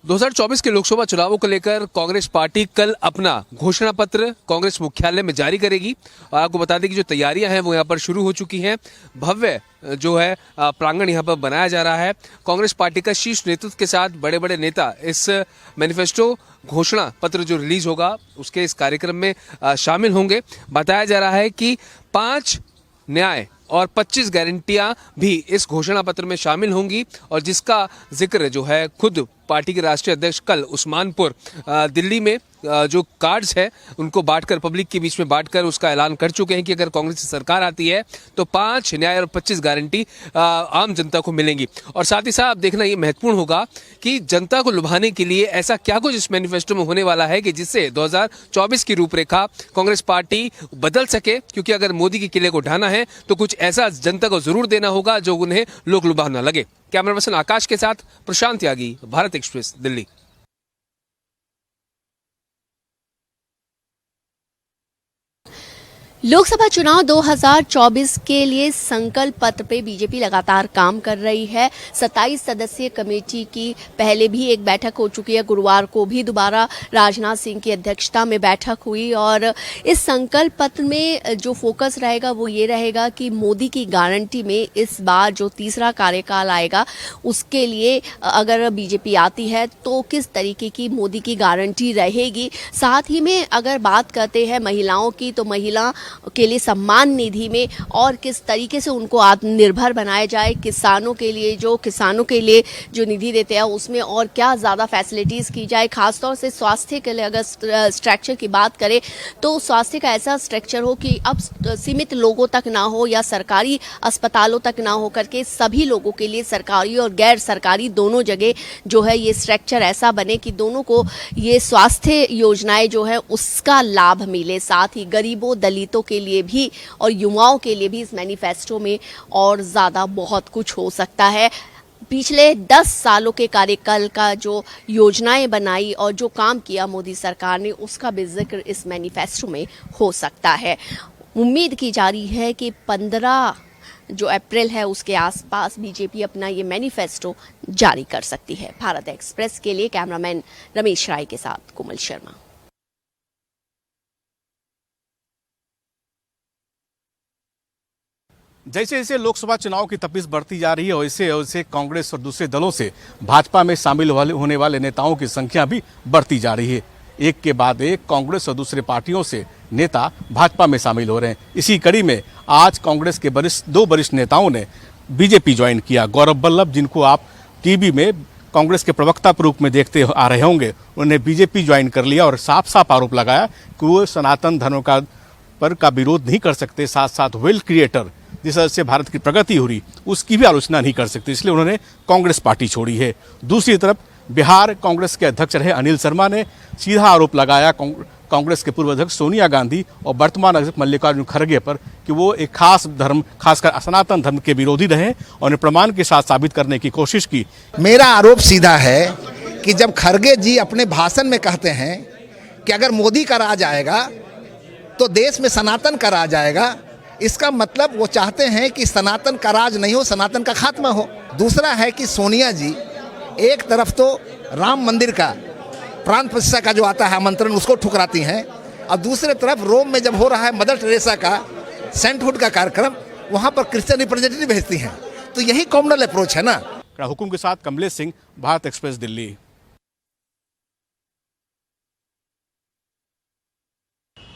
2024 के लोकसभा चुनावों को लेकर कांग्रेस पार्टी कल अपना घोषणा पत्र कांग्रेस मुख्यालय में जारी करेगी। और आपको बता दें कि जो तैयारियां हैं वो यहाँ पर शुरू हो चुकी हैं। भव्य जो है प्रांगण यहाँ पर बनाया जा रहा है। कांग्रेस पार्टी का शीर्ष नेतृत्व के साथ बड़े बड़े नेता इस मैनिफेस्टो घोषणा पत्र जो रिलीज होगा उसके इस कार्यक्रम में शामिल होंगे। बताया जा रहा है कि 5 न्याय और 25 गारंटियां भी इस घोषणा पत्र में शामिल होंगी और जिसका जिक्र जो है खुद पार्टी के राष्ट्रीय अध्यक्ष कल उस्मानपुर दिल्ली में जो कार्ड्स है उनको बांटकर पब्लिक के बीच में बांटकर उसका ऐलान कर चुके हैं कि अगर कांग्रेस की सरकार आती है तो 5 न्याय और 25 गारंटी आम जनता को मिलेंगी। और साथ ही साथ देखना ये महत्वपूर्ण होगा कि जनता को लुभाने के लिए ऐसा क्या कुछ इस मैनिफेस्टो में होने वाला है कि जिससे 2024 की रूपरेखा कांग्रेस पार्टी बदल सके। क्योंकि अगर मोदी के किले को ढाना है तो कुछ ऐसा जनता को जरूर देना होगा जो उन्हें लोक लुभाव न लगे। कैमरा पर्सन आकाश के साथ प्रशांत यागी, भारत एक्सप्रेस, दिल्ली। लोकसभा चुनाव 2024 के लिए संकल्प पत्र पे बीजेपी लगातार काम कर रही है। 27 सदस्यीय कमेटी की पहले भी एक बैठक हो चुकी है। गुरुवार को भी दोबारा राजनाथ सिंह की अध्यक्षता में बैठक हुई और इस संकल्प पत्र में जो फोकस रहेगा वो ये रहेगा कि मोदी की गारंटी में इस बार जो तीसरा कार्यकाल आएगा उसके लिए अगर बीजेपी आती है तो किस तरीके की मोदी की गारंटी रहेगी। साथ ही में अगर बात करते हैं महिलाओं की तो महिला के लिए सम्मान निधि में और किस तरीके से उनको आत्मनिर्भर बनाया जाए। किसानों के लिए जो निधि देते हैं उसमें और क्या ज़्यादा फैसिलिटीज़ की जाए। खासतौर से स्वास्थ्य के लिए अगर स्ट्रक्चर की बात करें तो स्वास्थ्य का ऐसा स्ट्रक्चर हो कि अब सीमित लोगों तक ना हो या सरकारी अस्पतालों तक ना हो करके सभी लोगों के लिए सरकारी और गैर सरकारी दोनों जगह जो है ये स्ट्रक्चर ऐसा बने कि दोनों को ये स्वास्थ्य योजनाएं जो है उसका लाभ मिले। साथ ही गरीबों दलितों के लिए भी और युवाओं के लिए भी इस मैनिफेस्टो में और ज़्यादा बहुत कुछ हो सकता है। पिछले 10 सालों के कार्यकाल का जो योजनाएं बनाई और जो काम किया मोदी सरकार ने उसका भी जिक्र इस मैनिफेस्टो में हो सकता है। उम्मीद की जा रही है कि 15 जो अप्रैल है उसके आसपास बीजेपी अपना ये मैनिफेस्टो जारी कर सकती है। भारत एक्सप्रेस के लिए कैमरामैन रमेश राय के साथ कोमल शर्मा। जैसे जैसे लोकसभा चुनाव की तपिश बढ़ती जा रही है वैसे वैसे कांग्रेस और दूसरे दलों से भाजपा में शामिल होने वाले नेताओं की संख्या भी बढ़ती जा रही है। एक के बाद एक कांग्रेस और दूसरे पार्टियों से नेता भाजपा में शामिल हो रहे हैं। इसी कड़ी में आज कांग्रेस के दो वरिष्ठ नेताओं ने बीजेपी ज्वाइन किया। गौरव वल्लभ, जिनको आप टीवी में कांग्रेस के प्रवक्ता के रूप में देखते आ रहे होंगे, उन्होंने बीजेपी ज्वाइन कर लिया और साफ साफ आरोप लगाया कि वो सनातन धर्म का विरोध नहीं कर सकते, साथ साथ वेल्थ क्रिएटर जिस तरह से भारत की प्रगति हो रही उसकी भी आलोचना नहीं कर सकते, इसलिए उन्होंने कांग्रेस पार्टी छोड़ी है। दूसरी तरफ बिहार कांग्रेस के अध्यक्ष रहे अनिल शर्मा ने सीधा आरोप लगाया कांग्रेस के पूर्व अध्यक्ष सोनिया गांधी और वर्तमान अध्यक्ष मल्लिकार्जुन खड़गे पर कि वो एक खास धर्म, खासकर सनातन धर्म के विरोधी रहे और उन्हें प्रमाण के साथ साबित करने की कोशिश की। मेरा आरोप सीधा है कि जब खड़गे जी अपने भाषण में कहते हैं कि अगर मोदी का राज आएगा तो देश में सनातन का राज आएगा, इसका मतलब वो चाहते हैं कि सनातन का राज नहीं हो, सनातन का खात्मा हो। दूसरा है कि सोनिया जी एक तरफ तो राम मंदिर का प्राण प्रतिष्ठा का जो आता है आमंत्रण उसको ठुकराती हैं और दूसरे तरफ रोम में जब हो रहा है मदर टेरेसा का सेंटहुड का कार्यक्रम, वहाँ पर क्रिश्चियन रिप्रेजेंटेटिव भेजती हैं। तो यही कॉमनल अप्रोच है ना। हुकुम के साथ कमलेश सिंह, भारत एक्सप्रेस, दिल्ली।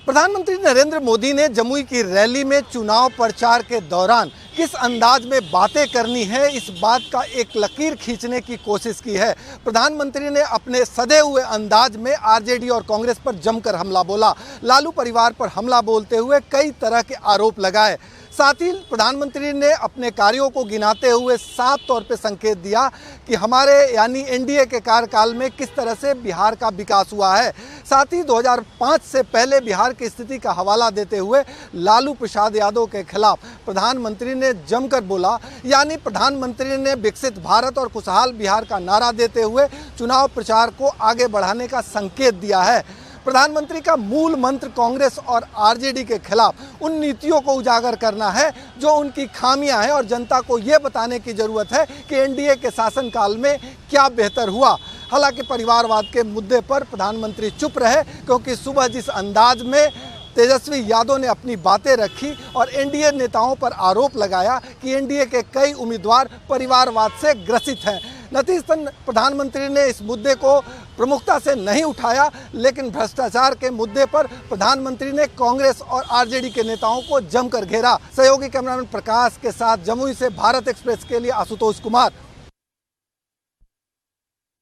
प्रधानमंत्री नरेंद्र मोदी ने जमुई की रैली में चुनाव प्रचार के दौरान किस अंदाज में बातें करनी है इस बात का एक लकीर खींचने की कोशिश की है। प्रधानमंत्री ने अपने सधे हुए अंदाज में आरजेडी और कांग्रेस पर जमकर हमला बोला, लालू परिवार पर हमला बोलते हुए कई तरह के आरोप लगाए। साथ ही प्रधानमंत्री ने अपने कार्यों को गिनाते हुए साफ तौर पे संकेत दिया कि हमारे यानी एनडीए के कार्यकाल में किस तरह से बिहार का विकास हुआ है। साथ ही 2005 से पहले बिहार की स्थिति का हवाला देते हुए लालू प्रसाद यादव के खिलाफ प्रधानमंत्री ने जमकर बोला। यानी प्रधानमंत्री ने विकसित भारत और खुशहाल बिहार का नारा देते हुए चुनाव प्रचार को आगे बढ़ाने का संकेत दिया है। प्रधानमंत्री का मूल मंत्र कांग्रेस और आरजेडी के खिलाफ उन नीतियों को उजागर करना है जो उनकी खामियां हैं और जनता को ये बताने की जरूरत है कि एनडीए के शासनकाल में क्या बेहतर हुआ। हालांकि परिवारवाद के मुद्दे पर प्रधानमंत्री चुप रहे, क्योंकि सुबह जिस अंदाज में तेजस्वी यादव ने अपनी बातें रखी और एनडीए नेताओं पर आरोप लगाया कि एनडीए के कई उम्मीदवार परिवारवाद से ग्रसित हैं। नतीजतन प्रधानमंत्री ने इस मुद्दे को प्रमुखता से नहीं उठाया, लेकिन भ्रष्टाचार के मुद्दे पर प्रधानमंत्री ने कांग्रेस और आरजेडी के नेताओं को जमकर घेरा। सहयोगी कैमरामैन प्रकाश के साथ जमुई से भारत एक्सप्रेस के लिए आशुतोष कुमार।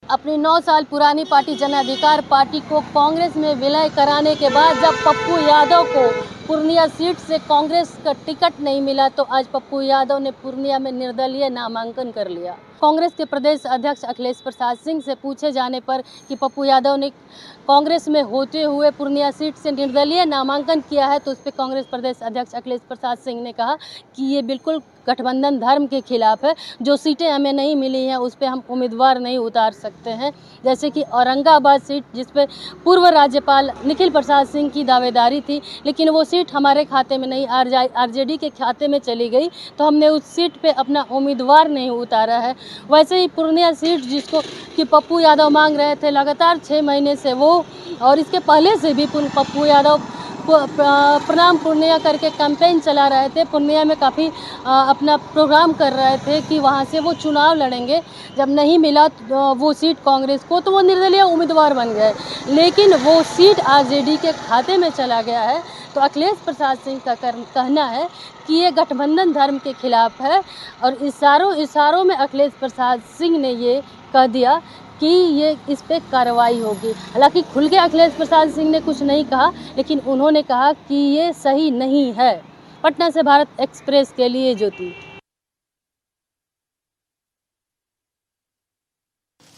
अपनी 9 साल पुरानी पार्टी जन अधिकार पार्टी को कांग्रेस में विलय कराने के बाद जब पप्पू यादव को पूर्णिया सीट से कांग्रेस का टिकट नहीं मिला, तो आज पप्पू यादव ने पूर्णिया में निर्दलीय नामांकन कर लिया। कांग्रेस के प्रदेश अध्यक्ष अखिलेश प्रसाद सिंह से पूछे जाने पर कि पप्पू यादव ने कांग्रेस में होते हुए पूर्णिया सीट से निर्दलीय नामांकन किया है, तो उस पर कांग्रेस प्रदेश अध्यक्ष अखिलेश प्रसाद सिंह ने कहा कि ये बिल्कुल गठबंधन धर्म के खिलाफ है। जो सीटें हमें नहीं मिली हैं उस पर हम उम्मीदवार नहीं उतार सकते हैं। जैसे कि औरंगाबाद सीट, जिस पर पूर्व राज्यपाल निखिल प्रसाद सिंह की दावेदारी थी, लेकिन वो सीट हमारे खाते में नहीं, आरजेडी के खाते में चली गई, तो हमने उस सीट पे अपना उम्मीदवार नहीं उतारा है। वैसे ही पूर्णिया सीट जिसको कि पप्पू यादव मांग रहे थे लगातार 6 महीने से, वो और इसके पहले से भी पप्पू यादव प्रणाम पूर्णिया करके कैंपेन चला रहे थे। पूर्णिया में काफ़ी अपना प्रोग्राम कर रहे थे कि वहाँ से वो चुनाव लड़ेंगे। जब नहीं मिला वो सीट कांग्रेस को, तो वो निर्दलीय उम्मीदवार बन गए, लेकिन वो सीट आरजेडी के खाते में चला गया है। तो अखिलेश प्रसाद सिंह का कहना है कि ये गठबंधन धर्म के खिलाफ है, और इशारों में अखिलेश प्रसाद सिंह ने ये कह दिया कि ये इस पे कार्रवाई होगी। हालांकि खुल के अखिलेश प्रसाद सिंह ने कुछ नहीं कहा, लेकिन उन्होंने कहा कि ये सही नहीं है। पटना से भारत एक्सप्रेस के लिए ज्योति।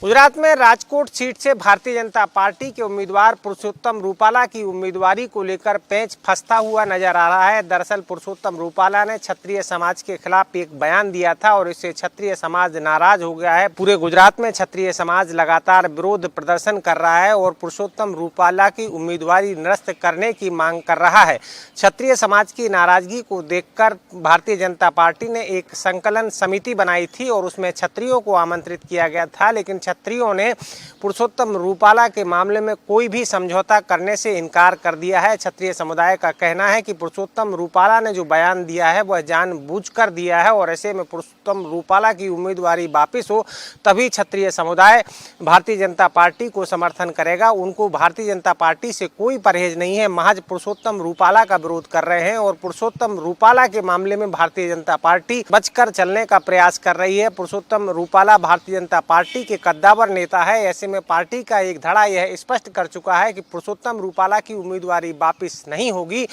गुजरात में राजकोट सीट से भारतीय जनता पार्टी के उम्मीदवार पुरुषोत्तम रूपाला की उम्मीदवारी को लेकर पेंच फंसता हुआ नजर आ रहा है। दरअसल पुरुषोत्तम रूपाला ने क्षत्रिय समाज के खिलाफ एक बयान दिया था और इससे क्षत्रिय समाज नाराज हो गया है। पूरे गुजरात में क्षत्रिय समाज लगातार विरोध प्रदर्शन कर रहा है और पुरुषोत्तम रूपाला की उम्मीदवारी निरस्त करने की मांग कर रहा है। क्षत्रिय समाज की नाराजगी को देखकर भारतीय जनता पार्टी ने एक संकलन समिति बनाई थी और उसमें क्षत्रियों को आमंत्रित किया गया था, लेकिन क्षत्रियों ने पुरुषोत्तम रूपाला के मामले में कोई भी समझौता करने से इनकार कर दिया है। क्षत्रिय समुदाय का कहना है कि पुरुषोत्तम रूपाला ने जो बयान दिया है वह जानबूझकर दिया है और ऐसे में पुरुषोत्तम रूपाला की उम्मीदवारी वापस हो तभी क्षत्रिय समुदाय भारतीय जनता पार्टी को समर्थन करेगा। उनको भारतीय जनता पार्टी से कोई परहेज नहीं है, महज पुरुषोत्तम रूपाला का विरोध कर रहे हैं और पुरुषोत्तम रूपाला के मामले में भारतीय जनता पार्टी बचकर चलने का प्रयास कर रही है। पुरुषोत्तम रूपाला भारतीय जनता पार्टी के कद्दावर नेता है। ऐसे में पार्टी का एक धड़ा यह स्पष्ट कर चुका है कि पुरुषोत्तम रूपाला की उम्मीदवारी वापस नहीं होगी।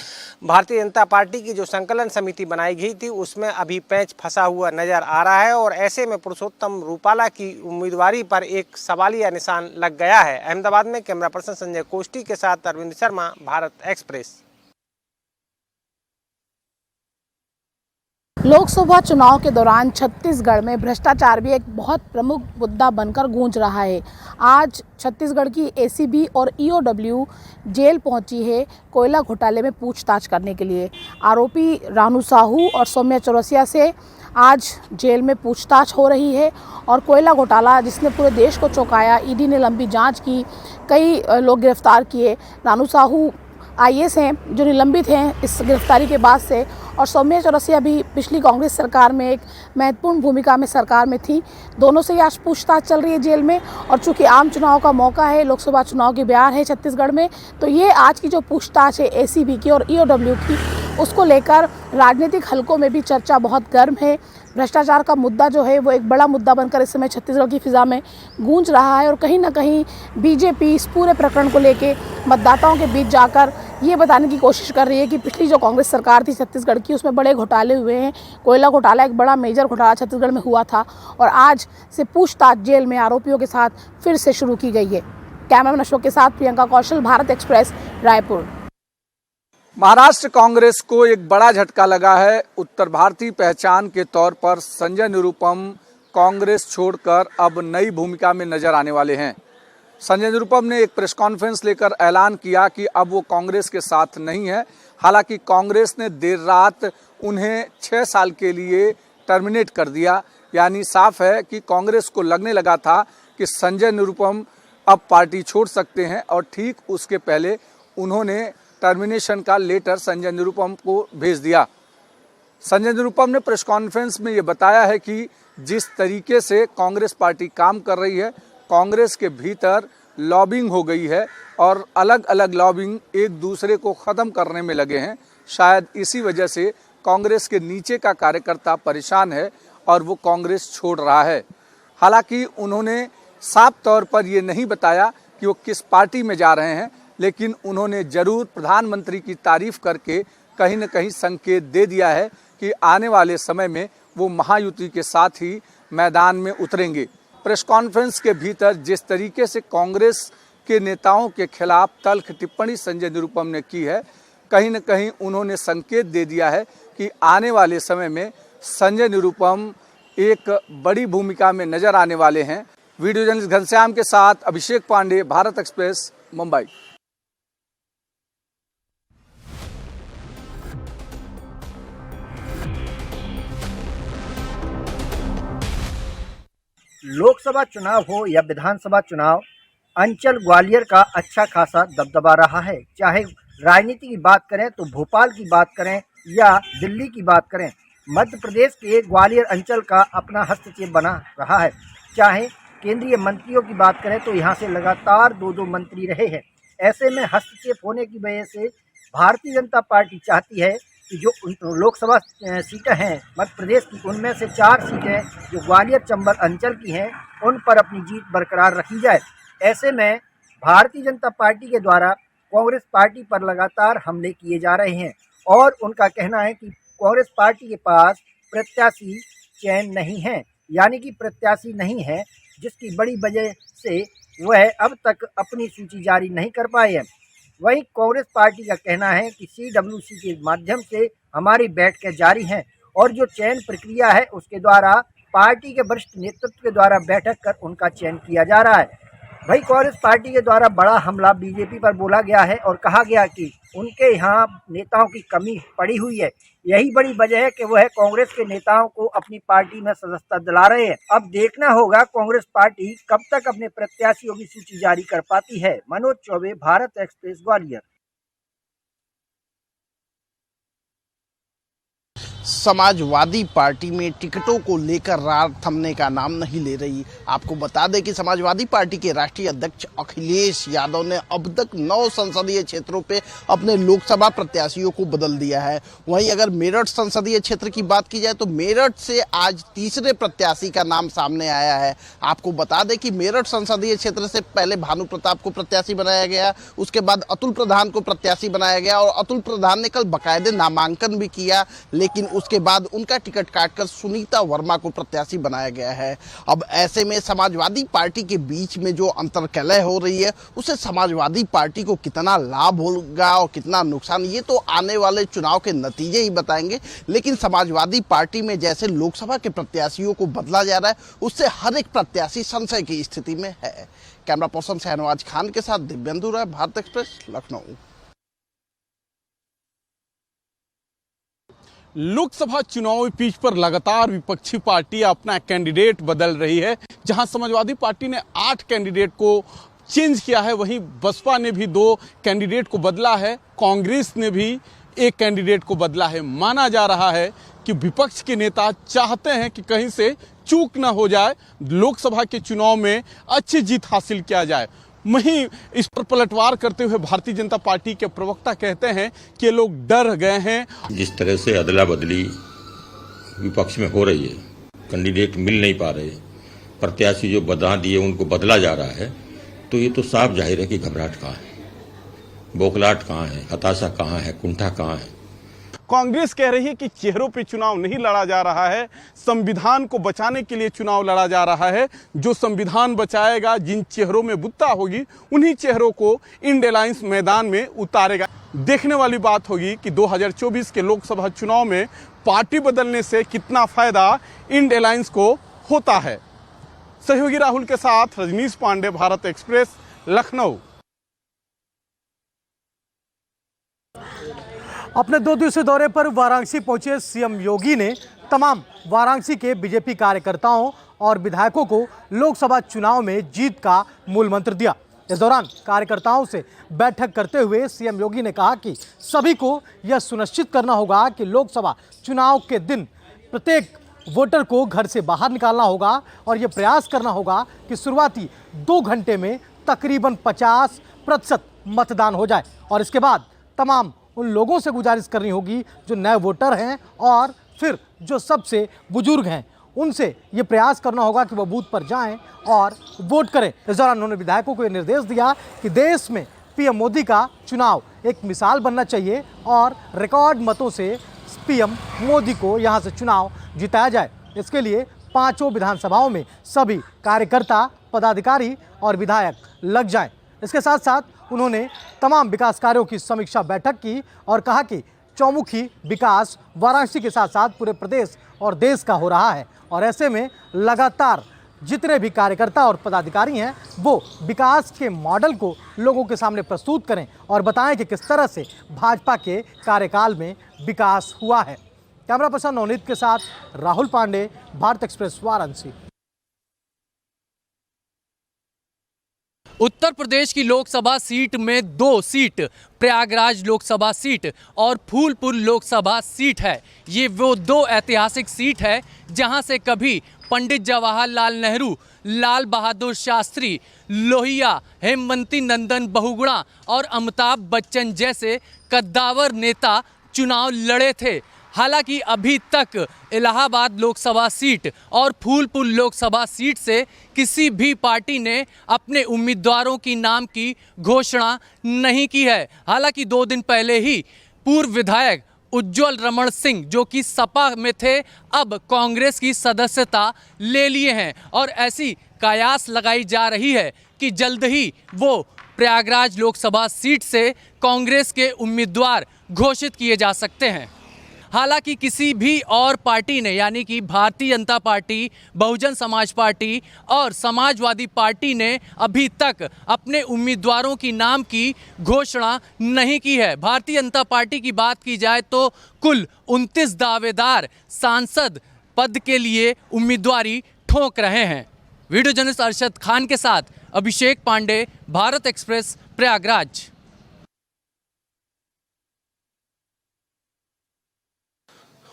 भारतीय जनता पार्टी की जो संकलन समिति बनाई गई थी उसमें अभी पेंच फंसा हुआ नजर आ रहा है और ऐसे में पुरुषोत्तम रूपाला की उम्मीदवारी पर एक सवालिया निशान लग गया है। अहमदाबाद में कैमरा पर्सन संजय कोष्टी के साथ अरविंद शर्मा, भारत एक्सप्रेस। लोकसभा चुनाव के दौरान छत्तीसगढ़ में भ्रष्टाचार भी एक बहुत प्रमुख मुद्दा बनकर गूंज रहा है। आज छत्तीसगढ़ की एसीबी और ईओडब्ल्यू जेल पहुंची है कोयला घोटाले में पूछताछ करने के लिए। आरोपी रानू साहू और सौम्या चौरसिया से आज जेल में पूछताछ हो रही है और कोयला घोटाला जिसने पूरे देश को चौंकाया, ईडी ने लंबी जांच की, कई लोग गिरफ्तार किए। रानू साहू आईएएस हैं जो निलंबित हैं इस गिरफ्तारी के बाद से, और सौम्या चौरसिया भी पिछली कांग्रेस सरकार में एक महत्वपूर्ण भूमिका में सरकार में थी। दोनों से आज पूछताछ चल रही है जेल में, और चूंकि आम चुनाव का मौका है, लोकसभा चुनाव की बयार है छत्तीसगढ़ में, तो ये आज की जो पूछताछ है एसीबी की और ईओडब्ल्यू की, उसको लेकर राजनीतिक हलकों में भी चर्चा बहुत गर्म है। भ्रष्टाचार का मुद्दा जो है वो एक बड़ा मुद्दा बनकर इस समय छत्तीसगढ़ की फिजा में गूंज रहा है और कहीं ना कहीं बीजेपी इस पूरे प्रकरण को लेके मतदाताओं के बीच जाकर ये बताने की कोशिश कर रही है कि पिछली जो कांग्रेस सरकार थी छत्तीसगढ़ की उसमें बड़े घोटाले हुए हैं। कोयला घोटाला एक बड़ा मेजर घोटाला छत्तीसगढ़ में हुआ था और आज से पूछताछ जेल में आरोपियों के साथ फिर से शुरू की गई है। कैमरामैन अशोक के साथ प्रियंका कौशल, भारत एक्सप्रेस, रायपुर। महाराष्ट्र कांग्रेस को एक बड़ा झटका लगा है। उत्तर भारतीय पहचान के तौर पर संजय निरुपम कांग्रेस छोड़कर अब नई भूमिका में नजर आने वाले हैं। संजय निरुपम ने एक प्रेस कॉन्फ्रेंस लेकर ऐलान किया कि अब वो कांग्रेस के साथ नहीं है। हालांकि कांग्रेस ने देर रात उन्हें 6 साल के लिए टर्मिनेट कर दिया। यानी साफ है कि कांग्रेस को लगने लगा था कि संजय निरुपम अब पार्टी छोड़ सकते हैं और ठीक उसके पहले उन्होंने टर्मिनेशन का लेटर संजय निरुपम को भेज दिया। संजय निरुपम ने प्रेस कॉन्फ्रेंस में ये बताया है कि जिस तरीके से कांग्रेस पार्टी काम कर रही है, कांग्रेस के भीतर लॉबिंग हो गई है और अलग अलग लॉबिंग एक दूसरे को ख़त्म करने में लगे हैं। शायद इसी वजह से कांग्रेस के नीचे का कार्यकर्ता परेशान है और वो कांग्रेस छोड़ रहा है। हालांकि उन्होंने साफ तौर पर ये नहीं बताया कि वो किस पार्टी में जा रहे हैं, लेकिन उन्होंने ज़रूर प्रधानमंत्री की तारीफ करके कहीं न कहीं संकेत दे दिया है कि आने वाले समय में वो महायुति के साथ ही मैदान में उतरेंगे। प्रेस कॉन्फ्रेंस के भीतर जिस तरीके से कांग्रेस के नेताओं के खिलाफ तल्ख टिप्पणी संजय निरुपम ने की है, कहीं न कहीं उन्होंने संकेत दे दिया है कि आने वाले समय में संजय निरुपम एक बड़ी भूमिका में नजर आने वाले हैं। वीडियो जर्नलिस्ट घनश्याम के साथ अभिषेक पांडे, भारत एक्सप्रेस, मुंबई। लोकसभा चुनाव हो या विधानसभा चुनाव, अंचल ग्वालियर का अच्छा खासा दबदबा रहा है। चाहे राजनीति की बात करें तो भोपाल की बात करें या दिल्ली की बात करें, मध्य प्रदेश के ग्वालियर अंचल का अपना हस्तक्षेप बना रहा है। चाहे केंद्रीय मंत्रियों की बात करें तो यहाँ से लगातार दो मंत्री रहे हैं। ऐसे में हस्तक्षेप होने की वजह से भारतीय जनता पार्टी चाहती है कि जो लोकसभा सीटें हैं मध्य प्रदेश की, उनमें से 4 सीटें जो ग्वालियर चंबल अंचल की हैं, उन पर अपनी जीत बरकरार रखी जाए। ऐसे में भारतीय जनता पार्टी के द्वारा कांग्रेस पार्टी पर लगातार हमले किए जा रहे हैं और उनका कहना है कि कांग्रेस पार्टी के पास प्रत्याशी चयन नहीं है, यानी कि प्रत्याशी नहीं है, जिसकी बड़ी वजह से वह अब तक अपनी सूची जारी नहीं कर पाए हैं। वहीं कांग्रेस पार्टी का कहना है कि CWC के माध्यम से हमारी बैठकें जारी हैं और जो चयन प्रक्रिया है उसके द्वारा पार्टी के वरिष्ठ नेतृत्व के द्वारा बैठक कर उनका चयन किया जा रहा है। वही कांग्रेस पार्टी के द्वारा बड़ा हमला बीजेपी पर बोला गया है और कहा गया कि उनके यहाँ नेताओं की कमी पड़ी हुई है। यही बड़ी वजह है कि वह कांग्रेस के नेताओं को अपनी पार्टी में सदस्यता दिला रहे हैं। अब देखना होगा कांग्रेस पार्टी कब तक अपने प्रत्याशियों की सूची जारी कर पाती है। मनोज चौबे, भारत एक्सप्रेस, ग्वालियर। समाजवादी पार्टी में टिकटों को लेकर रार थमने का नाम नहीं ले रही। आपको बता दें कि समाजवादी पार्टी के राष्ट्रीय अध्यक्ष अखिलेश यादव ने अब तक 9 संसदीय क्षेत्रों पे अपने लोकसभा प्रत्याशियों को बदल दिया है। वहीं अगर मेरठ संसदीय क्षेत्र की बात की जाए तो मेरठ से आज तीसरे प्रत्याशी का नाम सामने आया है। आपको बता दें कि मेरठ संसदीय क्षेत्र से पहले भानु प्रताप को प्रत्याशी बनाया गया, उसके बाद अतुल प्रधान को प्रत्याशी बनाया गया और अतुल प्रधान ने कल बाकायदे नामांकन भी किया, लेकिन उसके बाद उनका टिकट काटकर सुनीता वर्मा को प्रत्याशी बनाया गया है। अब ऐसे में समाजवादी पार्टी के बीच में जो अंतर्कलह हो रही है उससे समाजवादी पार्टी को कितना लाभ होगा और कितना नुकसान, ये तो आने वाले चुनाव के नतीजे ही बताएंगे। लेकिन समाजवादी पार्टी में जैसे लोकसभा के प्रत्याशियों को बदला जा रहा है उससे हर एक प्रत्याशी संशय की स्थिति में है। कैमरा पर्सन शहनवाज खान के साथ दिव्येंदु राय, भारत एक्सप्रेस, लखनऊ। लोकसभा चुनावी पिच पर लगातार विपक्षी पार्टियां अपना कैंडिडेट बदल रही है। जहां समाजवादी पार्टी ने 8 कैंडिडेट को चेंज किया है, वहीं बसपा ने भी 2 कैंडिडेट को बदला है, कांग्रेस ने भी 1 कैंडिडेट को बदला है। माना जा रहा है कि विपक्ष के नेता चाहते हैं कि कहीं से चूक न हो जाए, लोकसभा के चुनाव में अच्छी जीत हासिल किया जाए। वहीं इस पर पलटवार करते हुए भारतीय जनता पार्टी के प्रवक्ता कहते हैं कि ये लोग डर गए हैं। जिस तरह से अदला बदली विपक्ष में हो रही है, कैंडिडेट मिल नहीं पा रहे, प्रत्याशी जो बदला दिए उनको बदला जा रहा है, तो ये तो साफ जाहिर है कि घबराहट कहाँ है, बौखलाहट कहाँ है, हताशा कहाँ है, कुंठा कहाँ है। कांग्रेस कह रही है कि चेहरों पे चुनाव नहीं लड़ा जा रहा है, संविधान को बचाने के लिए चुनाव लड़ा जा रहा है। जो संविधान बचाएगा, जिन चेहरों में बुत्ता होगी, उन्हीं चेहरों को इंडिया अलायंस मैदान में उतारेगा। देखने वाली बात होगी कि 2024 के लोकसभा चुनाव में पार्टी बदलने से कितना फायदा इंडिया अलायंस को होता है। सहयोगी राहुल के साथ रजनीश पांडे, भारत एक्सप्रेस, लखनऊ। अपने 2 दिवसीय दौरे पर वाराणसी पहुंचे सीएम योगी ने तमाम वाराणसी के बीजेपी कार्यकर्ताओं और विधायकों को लोकसभा चुनाव में जीत का मूल मंत्र दिया। इस दौरान कार्यकर्ताओं से बैठक करते हुए सीएम योगी ने कहा कि सभी को यह सुनिश्चित करना होगा कि लोकसभा चुनाव के दिन प्रत्येक वोटर को घर से बाहर निकालना होगा और यह प्रयास करना होगा कि शुरुआती 2 घंटे में तकरीबन 50% मतदान हो जाए और इसके बाद तमाम उन लोगों से गुजारिश करनी होगी जो नए वोटर हैं और फिर जो सबसे बुजुर्ग हैं, उनसे ये प्रयास करना होगा कि वह बूथ पर जाएं और वोट करें। इस दौरान उन्होंने विधायकों को ये निर्देश दिया कि देश में पीएम मोदी का चुनाव एक मिसाल बनना चाहिए और रिकॉर्ड मतों से पीएम मोदी को यहां से चुनाव जिताया जाए। इसके लिए 5 विधानसभाओं में सभी कार्यकर्ता, पदाधिकारी और विधायक लग जाएं। इसके साथ साथ उन्होंने तमाम विकास कार्यों की समीक्षा बैठक की और कहा कि चौमुखी विकास वाराणसी के साथ साथ पूरे प्रदेश और देश का हो रहा है और ऐसे में लगातार जितने भी कार्यकर्ता और पदाधिकारी हैं वो विकास के मॉडल को लोगों के सामने प्रस्तुत करें और बताएं कि किस तरह से भाजपा के कार्यकाल में विकास हुआ है। कैमरा पर्सन नवनीत के साथ राहुल पांडे, भारत एक्सप्रेस, वाराणसी। उत्तर प्रदेश की लोकसभा सीट में 2 सीट प्रयागराज लोकसभा सीट और फूलपुर लोकसभा सीट है। ये वो 2 ऐतिहासिक सीट है जहां से कभी पंडित जवाहरलाल नेहरू, लाल बहादुर शास्त्री, लोहिया, हेमवती नंदन बहुगुणा और अमिताभ बच्चन जैसे कद्दावर नेता चुनाव लड़े थे। हालांकि अभी तक इलाहाबाद लोकसभा सीट और फूलपुर लोकसभा सीट से किसी भी पार्टी ने अपने उम्मीदवारों की नाम की घोषणा नहीं की है। हालांकि 2 दिन पहले ही पूर्व विधायक उज्जवल रमण सिंह, जो कि सपा में थे, अब कांग्रेस की सदस्यता ले लिए हैं और ऐसी कयास लगाई जा रही है कि जल्द ही वो प्रयागराज लोकसभा सीट से कांग्रेस के उम्मीदवार घोषित किए जा सकते हैं। हालांकि किसी भी और पार्टी ने, यानी कि भारतीय जनता पार्टी, बहुजन समाज पार्टी और समाजवादी पार्टी ने अभी तक अपने उम्मीदवारों की नाम की घोषणा नहीं की है। भारतीय जनता पार्टी की बात की जाए तो कुल 29 दावेदार सांसद पद के लिए उम्मीदवारी ठोक रहे हैं। वीडियो जर्नलिस्ट अरशद खान के साथ अभिषेक पांडे, भारत एक्सप्रेस, प्रयागराज।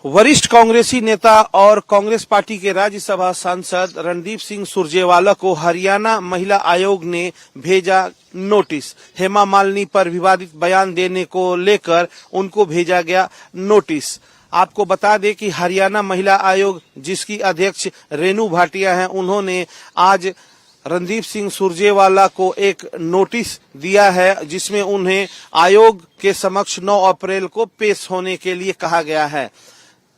वरिष्ठ कांग्रेसी नेता और कांग्रेस पार्टी के राज्यसभा सांसद रणदीप सिंह सुरजेवाला को हरियाणा महिला आयोग ने भेजा नोटिस। हेमा मालिनी पर विवादित बयान देने को लेकर उनको भेजा गया नोटिस। आपको बता दें कि हरियाणा महिला आयोग, जिसकी अध्यक्ष रेणु भाटिया हैं, उन्होंने आज रणदीप सिंह सुरजेवाला को एक नोटिस दिया है जिसमें उन्हें आयोग के समक्ष 9 अप्रैल को पेश होने के लिए कहा गया है।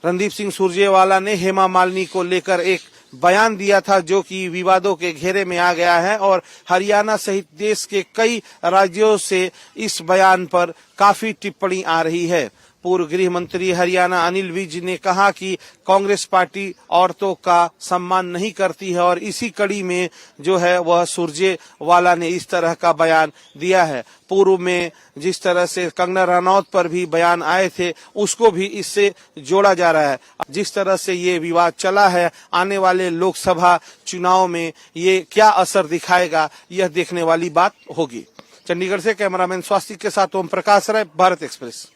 रणदीप सिंह सुरजेवाला ने हेमा मालिनी को लेकर एक बयान दिया था जो कि विवादों के घेरे में आ गया है और हरियाणा सहित देश के कई राज्यों से इस बयान पर काफी टिप्पणी आ रही है। पूर्व गृह मंत्री हरियाणा अनिल विज ने कहा कि कांग्रेस पार्टी औरतों का सम्मान नहीं करती है और इसी कड़ी में जो है वह सुरजेवाला ने इस तरह का बयान दिया है। पूर्व में जिस तरह से कंगना रनौत पर भी बयान आए थे उसको भी इससे जोड़ा जा रहा है। जिस तरह से ये विवाद चला है, आने वाले लोकसभा चुनाव में ये क्या असर दिखाएगा, यह देखने वाली बात होगी। चंडीगढ़ से कैमरामैन स्वास्तिक के साथ ओम प्रकाश राय, भारत एक्सप्रेस।